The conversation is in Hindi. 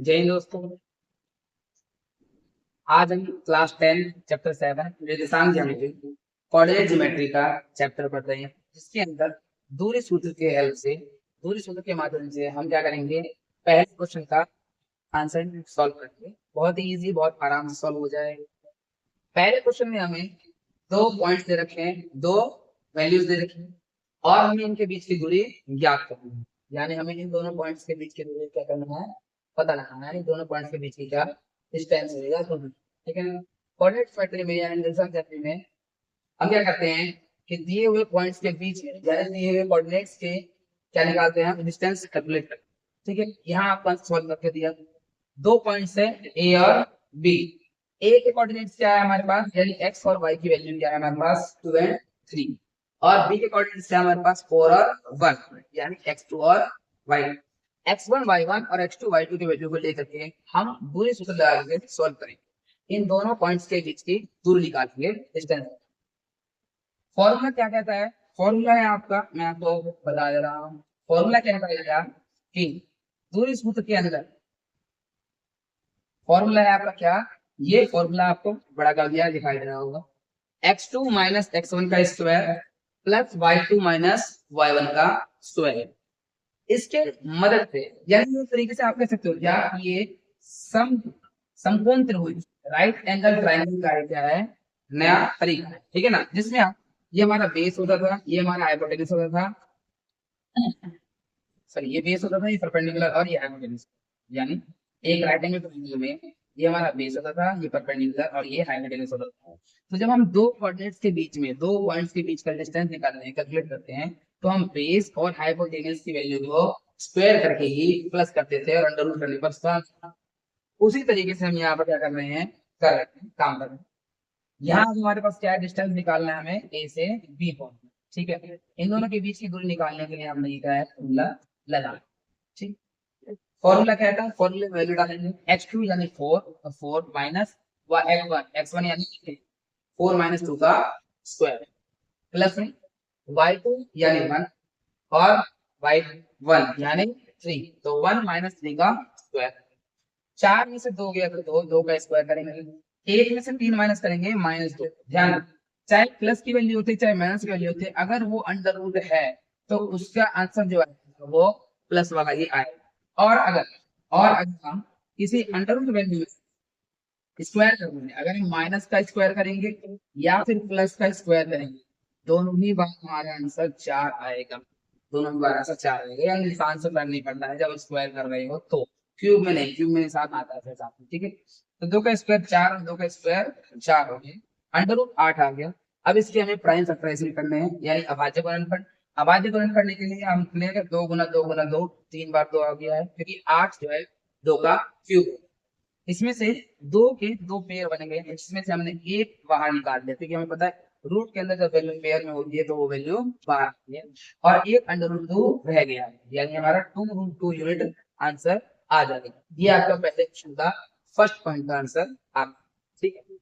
जय हिंद दोस्तों। आज हम क्लास 10 चैप्टर 7 निर्देशांक ज्यामिति कोऑर्डिनेट ज्योमेट्री का चैप्टर पढ़ रहे हैं, जिसके अंदर दूरी सूत्र के हेल्प से दूरी सूत्र के माध्यम से हम क्या करेंगे, पहले क्वेश्चन का आंसर सॉल्व करेंगे। बहुत ही इजी, बहुत आराम से सॉल्व हो जाएगा। पहले क्वेश्चन में हमें दो पॉइंट्स दे रखे हैं, दो वैल्यूज दे रखी हैं और हमें इनके बीच की दूरी ज्ञात करनी है। यानी हमें इन दोनों पॉइंट्स के बीच की दूरी क्या करना है, पता लगाना है। दोनों पॉइंट्स के बीच की क्या डिस्टेंस रहेगा, ठीक है ना। कोऑर्डिनेट ज्योमेट्री में यानी निर्देशांक ज्योमेट्री में हम क्या करते हैं कि दिए हुए पॉइंट्स के बीच में यानी दिए हुए कोऑर्डिनेट्स के क्या निकालते हैं, हम डिस्टेंस कैलकुलेट करते हैं। ठीक है, यहाँ आपका सॉल्व करके दिया दो पॉइंट्स है ए और बी। ए के कोऑर्डिनेट्स क्या है हमारे पास, यानी एक्स और वाई की वैल्यू क्या है हमारे पास 2 और 3, और बी के कोऑर्डिनेट्स क्या है हमारे पास 4 और 1, यानी x2 और y। x1 y1 और x2 y2 की वैल्यू को लेकर के हम दूरी सूत्र लगा के सॉल्व करेंगे। इन दोनों पॉइंट्स के बीच की दूरी निकालेंगे, डिस्टेंस। फॉर्मूला क्या कहता है, फॉर्मूला है आपका, मैं आपको बता दे रहा हूँ। फॉर्मूला क्या कहता है कि दूरी सूत्र के अंदर फॉर्मूला है आपका क्या, ये फॉर्मूला आपको बड़ा कर दिया दिखाई दे रहा होगा। x2 माइनस x1 का square plus y2 minus y1 का स्क्वायर। इसके मदद से यानी इस तरीके से आप कह सकते हो क्या, ये सम समकोण त्रिभुज राइट एंगल ट्रायंगल का क्या है, नया तरीका है। ठीक है ना, जिसमें आप ये हमारा बेस होता था, ये हमारा हाइपोटेनस होता था, सॉरी ये बेस होता था, ये परपेंडिकुलर और ये हाइपोटेनस। यानी एक राइट एंगल ट्रायंगल में ये हमारा बेस होता था, ये परपेंडिकुलर और ये हाइपोटेनस होता था। तो जब हम दो कोऑर्डिनेट्स के बीच में दो पॉइंट्स के बीच का डिस्टेंस निकालते हैं, कैलकुलेट करते हैं, तो हम बेस और हाइपोटेनस की वैल्यू को स्क्वायर करके ही प्लस करते थे और अंडर रूट करने पर स्क्वायर। उसी तरीके से हम यहाँ पर क्या कर रहे हैं, कर रहे हैं, काम कर रहे हैं। यहाँ हमारे पास क्या है, डिस्टेंस निकालना है हमें ए से बी पॉइंट। ठीक है, इन दोनों के बीच की दूरी निकालने के लिए हमने ये क्या है, फॉर्मूला लगा। ठीक, फॉर्मूला क्या था, फॉर्मूले में वैल्यू डालेंगे x2 यानी 4 और 4 माइनस x1 यानी 4 माइनस 2 का स्क्वायर प्लस में y2 यानी 1 और y1 यानी 3, तो 1 माइनस 3 का स्क्वायर। चार में से दो गया तो दो, दो का स्क्वायर करेंगे। एक में से 3 माइनस करेंगे -2। ध्यान, चाहे प्लस की वैल्यू होती है चाहे माइनस की वैल्यू होती है, अगर वो अंडर रूट है तो उसका आंसर जो है वो प्लस वाला ही आएगा। और अगर हम किसी अंडर रूट वैल्यू में स्क्वायर करेंगे, अगर हम माइनस का स्क्वायर करेंगे या फिर प्लस का स्क्वायर करेंगे, दोनों ही बार हमारा आंसर 4 आएगा। दोनों ही बार आंसर 4 आएगा, यानी निशान से करनी पड़ता है जब स्क्वायर कर रहे हो तो। क्यूब में नहीं, क्यूब में साथ आता है साथ में। ठीक है, तो 2 का स्क्वायर 4 और 2 का स्क्वायर 4 हो गया, अंडर रूट 8 आ गया। अब इसके हमें प्राइम फैक्टराइजेशन करने हैं, यानी अभाज्य गुणनफल। अभाज्य गुणन करने के लिए हम लेंगे 2 गुना 2 गुना 2, 3 बार 2 आ गया है, क्योंकि 8 जो है 2 का क्यूब। इसमें से दो के दो पेयर बन गए, जिसमें से हमने एक बाहर निकाल दिया, क्योंकि हमें पता है रूट के अंदर जब वैल्यू पेयर में होती है तो वो वैल्यू बाहर आती है, और एक अंडर रूट 2 रह गया है, यानी हमारा 2√2 यूनिट आंसर आ जाएगा। ये आपका पहले क्वेश्चन का फर्स्ट पॉइंट का आंसर आपका। ठीक है,